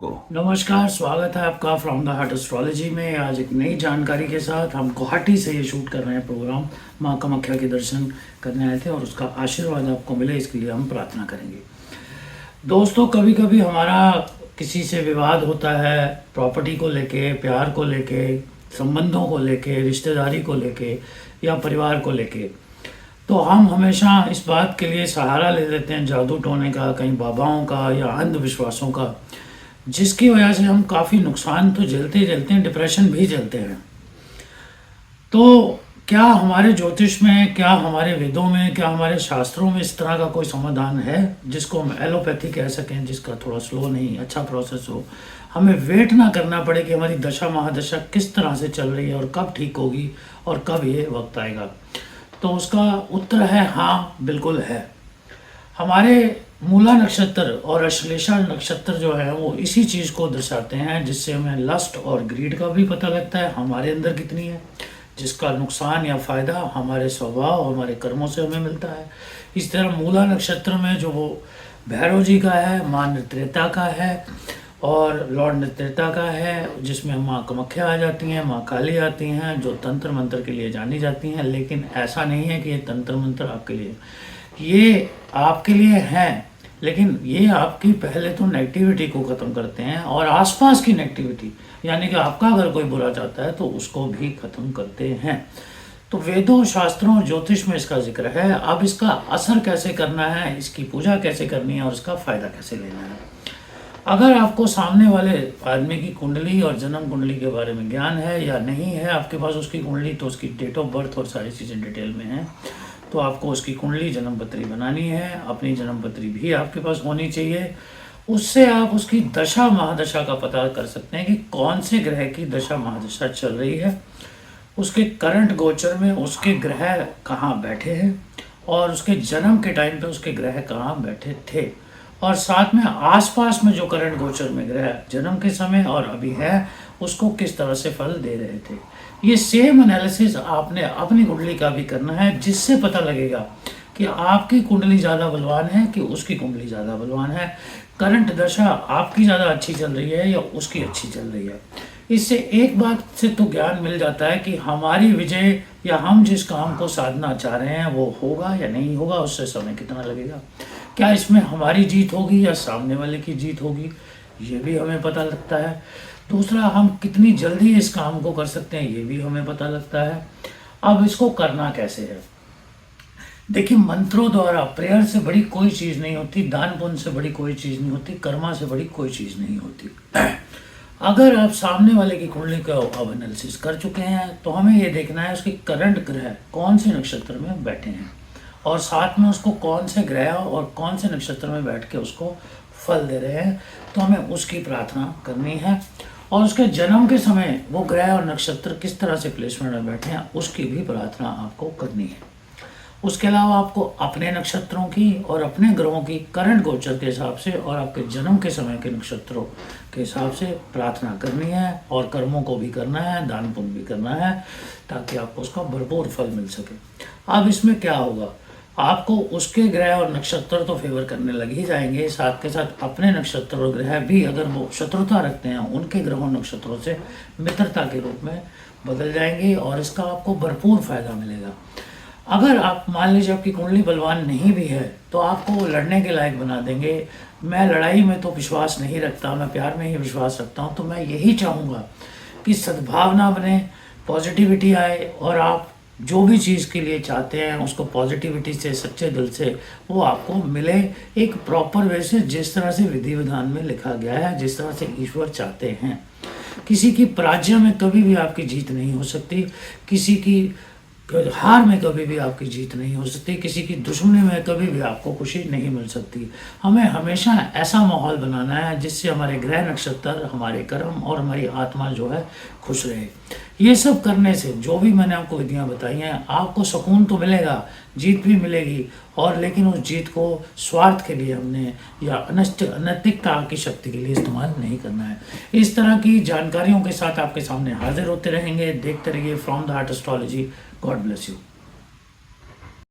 को नमस्कार, स्वागत है आपका फ्रॉम द हार्ट एस्ट्रोलॉजी में। आज एक नई जानकारी के साथ हम गुवाहाटी से ये शूट कर रहे हैं प्रोग्राम। माँ कामाख्या के दर्शन करने आए थे और उसका आशीर्वाद आपको मिले, इसके लिए हम प्रार्थना करेंगे। दोस्तों, कभी कभी हमारा किसी से विवाद होता है, प्रॉपर्टी को लेके, प्यार को लेके, संबंधों को लेके, रिश्तेदारी को लेके या परिवार को लेके। तो हम हमेशा इस बात के लिए सहारा ले लेते हैं जादू टोने का, कहीं बाबाओं का या अंधविश्वासों का, जिसकी वजह से हम काफ़ी नुकसान तो झेलते झेलते हैं, डिप्रेशन भी झेलते हैं। तो क्या हमारे ज्योतिष में, क्या हमारे वेदों में, क्या हमारे शास्त्रों में इस तरह का कोई समाधान है जिसको हम एलोपैथी कह सकें, जिसका थोड़ा स्लो नहीं, अच्छा प्रोसेस हो, हमें वेट ना करना पड़े कि हमारी दशा महादशा किस तरह से चल रही है और कब ठीक होगी और कब ये वक्त आएगा? तो उसका उत्तर है हाँ, बिल्कुल है। हमारे मूला नक्षत्र और अश्लेषा नक्षत्र जो है वो इसी चीज़ को दर्शाते हैं, जिससे हमें लस्ट और ग्रीड का भी पता लगता है हमारे अंदर कितनी है, जिसका नुकसान या फ़ायदा हमारे स्वभाव, हमारे कर्मों से हमें मिलता है। इस तरह मूला नक्षत्र में जो वो भैरव जी का है, माँ नृत्यता का है और लॉर्ड नृत्यता का है, जिसमें माँ कामाख्या आ जाती हैं, माँ काली आती हैं, जो तंत्र मंत्र के लिए जानी जाती हैं। लेकिन ऐसा नहीं है कि ये तंत्र मंत्र आपके लिए, ये आपके लिए हैं, लेकिन ये आपकी पहले तो नेगेटिविटी को ख़त्म करते हैं और आसपास की नेगेटिविटी, यानी कि आपका अगर कोई बुरा चाहता है तो उसको भी ख़त्म करते हैं। तो वेदों, शास्त्रों और ज्योतिष में इसका जिक्र है। अब इसका असर कैसे करना है, इसकी पूजा कैसे करनी है और इसका फ़ायदा कैसे लेना है। अगर आपको सामने वाले आदमी की कुंडली और जन्म कुंडली के बारे में ज्ञान है या नहीं है आपके पास उसकी कुंडली, तो उसकी डेट ऑफ बर्थ और सारी चीज़ें डिटेल में हैं, तो आपको उसकी कुंडली, जन्म पत्री बनानी है। अपनी जन्म पत्री भी आपके पास होनी चाहिए। उससे आप उसकी दशा महादशा का पता कर सकते हैं कि कौन से ग्रह की दशा महादशा चल रही है, उसके करंट गोचर में उसके ग्रह कहाँ बैठे हैं और उसके जन्म के टाइम पे उसके ग्रह कहाँ बैठे थे, और साथ में आसपास में जो करंट गोचर में ग्रह जन्म के समय और अभी है उसको किस तरह से फल दे रहे थे। ये सेम एनालिसिस आपने अपनी कुंडली का भी करना है, जिससे पता लगेगा कि आपकी कुंडली ज़्यादा बलवान है कि उसकी कुंडली ज़्यादा बलवान है, करंट दशा आपकी ज़्यादा अच्छी चल रही है या उसकी अच्छी चल रही है। इससे एक बात से तो ज्ञान मिल जाता है कि हमारी विजय या हम जिस काम को साधना चाह रहे हैं वो होगा या नहीं होगा, उससे समय कितना लगेगा, क्या इसमें हमारी जीत होगी या सामने वाले की जीत होगी, ये भी हमें पता लगता है। दूसरा, हम कितनी जल्दी इस काम को कर सकते हैं ये भी हमें पता लगता है। अब इसको करना कैसे है? देखिए, मंत्रों द्वारा, प्रेयर से बड़ी कोई चीज़ नहीं होती, दान पुण्य से बड़ी कोई चीज़ नहीं होती, कर्मा से बड़ी कोई चीज़ नहीं होती। अगर आप सामने वाले की कुंडली का अब एनालिसिस कर चुके हैं तो हमें ये देखना है उसके करंट ग्रह कौन से नक्षत्र में बैठे हैं और साथ में उसको कौन से ग्रह और कौन से नक्षत्र में बैठ के उसको फल दे रहे हैं, तो हमें उसकी प्रार्थना करनी है। और उसके जन्म के समय वो ग्रह और नक्षत्र किस तरह से प्लेसमेंट में बैठे हैं उसकी भी प्रार्थना आपको करनी है। उसके अलावा आपको अपने नक्षत्रों की और अपने ग्रहों की करंट गोचर के हिसाब से और आपके जन्म के समय के नक्षत्रों के हिसाब से प्रार्थना करनी है और कर्मों को भी करना है, दान पुण्य भी करना है, ताकि आपको उसका भरपूर फल मिल सके। अब इसमें क्या होगा, आपको उसके ग्रह और नक्षत्र तो फेवर करने लग ही जाएंगे, साथ के साथ अपने नक्षत्र और ग्रह भी अगर वो शत्रुता रखते हैं उनके ग्रहों नक्षत्रों से मित्रता के रूप में बदल जाएंगे और इसका आपको भरपूर फायदा मिलेगा। अगर आप मान लीजिए आपकी कुंडली बलवान नहीं भी है तो आपको लड़ने के लायक बना देंगे। मैं लड़ाई में तो विश्वास नहीं रखता, मैं प्यार में ही विश्वास रखता हूँ, तो मैं यही चाहूँगा कि सद्भावना बने, पॉजिटिविटी आए और आप जो भी चीज़ के लिए चाहते हैं उसको पॉजिटिविटी से, सच्चे दिल से वो आपको मिले, एक प्रॉपर वे से, जिस तरह से विधि विधान में लिखा गया है, जिस तरह से ईश्वर चाहते हैं। किसी की पराजय में कभी भी आपकी जीत नहीं हो सकती, किसी की हार में कभी भी आपकी जीत नहीं हो सकती, किसी की दुश्मनी में कभी भी आपको खुशी नहीं मिल सकती। हमें हमेशा ऐसा माहौल बनाना है जिससे हमारे ग्रह नक्षत्र, हमारे कर्म और हमारी आत्मा जो है खुश रहे। ये सब करने से, जो भी मैंने आपको विधियाँ बताई हैं, आपको सुकून तो मिलेगा, जीत भी मिलेगी, और लेकिन उस जीत को स्वार्थ के लिए हमने या अनैतिकता की शक्ति के लिए इस्तेमाल नहीं करना है। इस तरह की जानकारियों के साथ आपके सामने हाजिर होते रहेंगे। देखते रहिए from the heart astrology. God bless you.